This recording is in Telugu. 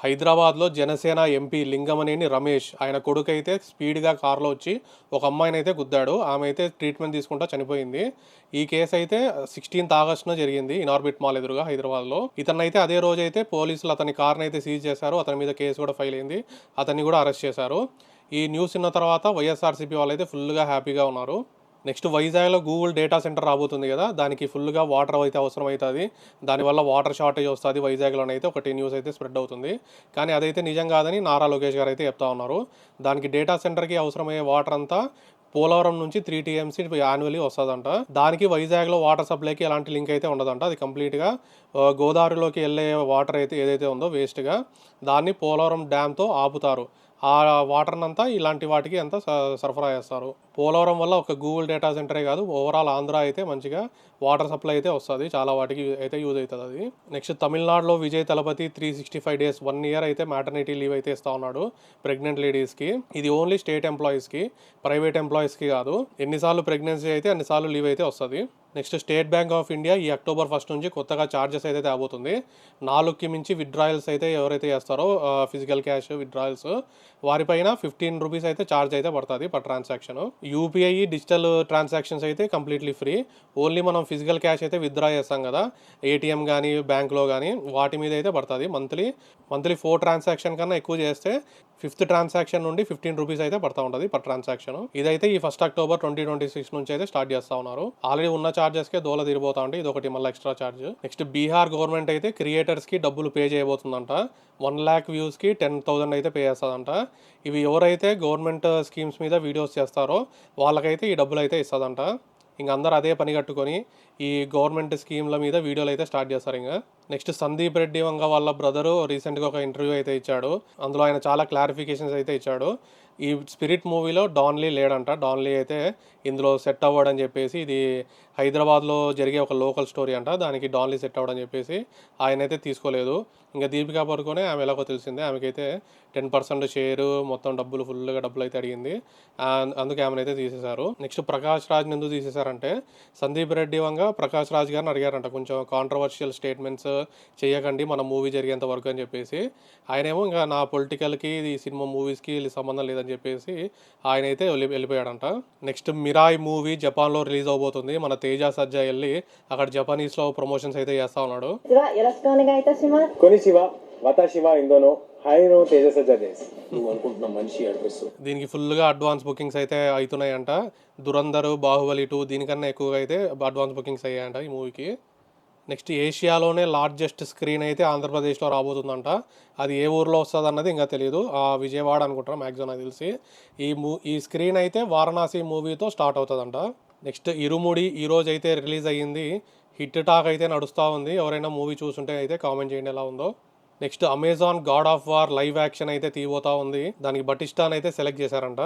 హైదరాబాద్లో జనసేన ఎంపీ లింగమనేని రమేష్ ఆయన కొడుకు అయితే స్పీడ్గా కారులో వచ్చి ఒక అమ్మాయిని అయితే గుద్దాడు. ఆమె అయితే ట్రీట్మెంట్ తీసుకుంటా చనిపోయింది. ఈ కేసు అయితే 16th ఆగస్టున జరిగింది ఇనార్బిట్ మాల్ ఎదురుగా హైదరాబాద్లో. ఇతనైతే అదే రోజు అయితే పోలీసులు అతని కార్ని అయితే సీజ్ చేశారు. అతని మీద కేసు కూడా ఫైల్ అయింది. అతన్ని కూడా అరెస్ట్ చేశారు. ఈ న్యూస్ విన్న తర్వాత వైఎస్ఆర్సీపీ వాళ్ళు అయితే ఫుల్గా హ్యాపీగా ఉన్నారు. నెక్స్ట్ వైజాగ్లో గూగుల్ డేటా సెంటర్ రాబోతుంది కదా, దానికి ఫుల్గా వాటర్ అయితే అవసరం అవుతుంది. దానివల్ల వాటర్ షార్టేజ్ వస్తుంది వైజాగ్లోనైతే ఒకటి న్యూస్ అయితే స్ప్రెడ్ అవుతుంది. కానీ అదైతే నిజం కాదని నారా లోకేష్ గారు అయితే చెప్తా ఉన్నారు. దానికి డేటా సెంటర్కి అవసరమయ్యే వాటర్ అంతా పోలవరం నుంచి 3 TMC యాన్యువల్లీ వస్తుందంట. దానికి వైజాగ్లో వాటర్ సప్లైకి ఎలాంటి లింక్ అయితే ఉండదంట. అది కంప్లీట్గా గోదావరిలోకి వెళ్ళే వాటర్ అయితే ఏదైతే ఉందో వేస్ట్గా దాన్ని పోలవరం డ్యామ్తో ఆపుతారు. ఆ వాటర్నంతా ఇలాంటి వాటికి అంతా సరఫరా చేస్తారు. పోలవరం వల్ల ఒక గూగుల్ డేటా సెంటరే కాదు, ఓవరాల్ ఆంధ్ర అయితే మంచిగా వాటర్ సప్లై అయితే వస్తుంది. చాలా వాటికి అయితే యూజ్ అవుతుంది అది. నెక్స్ట్ తమిళనాడులో విజయ్ తలపతి 365 days 1 year అయితే మ్యాటర్నిటీ లీవ్ అయితే ఇస్తూ ఉన్నాడు ప్రెగ్నెంట్ లేడీస్కి. ఇది ఓన్లీ స్టేట్ ఎంప్లాయీస్కి, ప్రైవేట్ ఎంప్లాయీస్కి కాదు. ఎన్నిసార్లు ప్రెగ్నెన్సీ అయితే అన్నిసార్లు లీవ్ అయితే వస్తుంది. Next state bank of India ఈ October 1 నుంచి కొత్తగా ఛార్జెస్ అయితే తేబోతుంది. 4కి మించి విత్డ్రాయల్స్ అయితే ఎవరైతే చేస్తారో ఫిజికల్ క్యాష్ విత్డ్రాయల్స్ వారిపైన 15 రూపీస్ అయితే ఛార్జ్ అయితే పడుతుంది per transaction. UPI digital transactions అయితే కంప్లీట్లీ ఫ్రీ. ఓన్లీ మనం ఫిజికల్ క్యాష్ అయితే విత్డ్రా చేస్తాం కదా, ఏటీఎం కానీ బ్యాంక్లో కానీ వాటి మీద అయితే పడుతుంది. మంత్లీ 4 ట్రాన్సాక్షన్ కన్నా ఎక్కువ చేస్తే 5th ట్రాన్సాక్షన్ నుండి 15 రూపీస్ అయితే పడతా ఉంటుంది పర్ ట్రాన్సాక్షన్. ఇదైతే ఈ 1 October 2026 నుంచి అయితే స్టార్ట్ చేస్తా ఉన్నారు. ఆల్రెడీ ఉన్న ఛార్జెస్కే దోల తిరిగిపోతా ఉంటే ఇదొకటి మళ్ళీ extra charge. Next Bihar government అయితే క్రియేటర్స్కి డబ్బులు పే చేయబోతుందంట. 1 lakh వ్యూస్కి 10,000 అయితే పే చేస్తుందంట. ఇవి ఎవరైతే గవర్నమెంట్ స్కీమ్స్ మీద వీడియోస్ చేస్తారో వాళ్ళకైతే ఈ డబ్బులు అయితే ఇస్తుందంట. ఇంక అందరూ అదే పని కట్టుకొని ఈ గవర్నమెంట్ స్కీమ్ల మీద వీడియోలు అయితే స్టార్ట్ చేస్తారు. ఇంకా నెక్స్ట్ సందీప్ రెడ్డి వంగ వాళ్ళ బ్రదరు రీసెంట్గా ఒక ఇంటర్వ్యూ అయితే ఇచ్చాడు. అందులో ఆయన చాలా క్లారిఫికేషన్స్ అయితే ఇచ్చాడు. ఈ స్పిరిట్ మూవీలో డాన్లీ లేడంట. డాన్లీ అయితే ఇందులో సెట్ అవ్వడని చెప్పేసి, ఇది హైదరాబాద్లో జరిగే ఒక లోకల్ స్టోరీ అంట, దానికి డాన్లీ సెట్ అవ్వడని చెప్పేసి ఆయన అయితే తీసుకోలేదు. ఇంకా దీపికా పడుకొని ఆమె ఎలాగో తెలిసిందే, ఆమెకైతే 10% షేరు మొత్తం ఫుల్గా డబ్బులు అయితే అడిగింది. అందుకే ఆమెనైతే తీసేశారు. నెక్స్ట్ ప్రకాష్ రాజ్ని ఎందుకు తీసేశారంటే, సందీప్ రెడ్డి వంగ ప్రకాష్ రాజ్ గారిని అడిగారంట కొంచెం కాంట్రవర్షియల్ స్టేట్మెంట్స్ చేయకండి మన మూవీ జరిగేంత వరకు అని చెప్పేసి. ఆయనేమో ఇంకా నా పొలిటికల్కి ఈ సినిమా మూవీస్కి సంబంధం లేదని చెప్పేసి ఆయన అయితే వెళ్ళిపోయాడంట. నెక్స్ట్ మిరాయ్ మూవీ జపాన్లో రిలీజ్ అవబోతుంది. మన తేజ సజ్జా వెళ్ళి అక్కడ జపానీస్లో ప్రమోషన్స్ అయితే చేస్తా ఉన్నాడు. దీనికి ఫుల్గా అడ్వాన్స్ బుకింగ్స్ అయితే అవుతున్నాయంట. దురంధర్, బాహుబలి 2 దీనికన్నా ఎక్కువగా అయితే అడ్వాన్స్ బుకింగ్స్ అయ్యాయంట ఈ మూవీకి. నెక్స్ట్ ఏషియాలోనే లార్జెస్ట్ స్క్రీన్ అయితే ఆంధ్రప్రదేశ్లో రాబోతుందంట. అది ఏ ఊర్లో వస్తుంది అన్నది ఇంకా తెలియదు. విజయవాడ అనుకుంటారా మ్యాక్సిమం నాకు తెలిసి. ఈ స్క్రీన్ అయితే వారణాసి మూవీతో స్టార్ట్ అవుతుందంట. నెక్స్ట్ ఇరుముడి ఈరోజు అయితే రిలీజ్ అయ్యింది. హిట్ టాక్ అయితే నడుస్తూ ఉంది. ఎవరైనా మూవీ చూసుంటే అయితే కామెంట్ చేయండి ఎలా ఉందో. Next Amazon God of war live action అయితే తీయబోతా ఉంది. దానికి బటిస్టాన్ అయితే సెలెక్ట్ చేశారంట.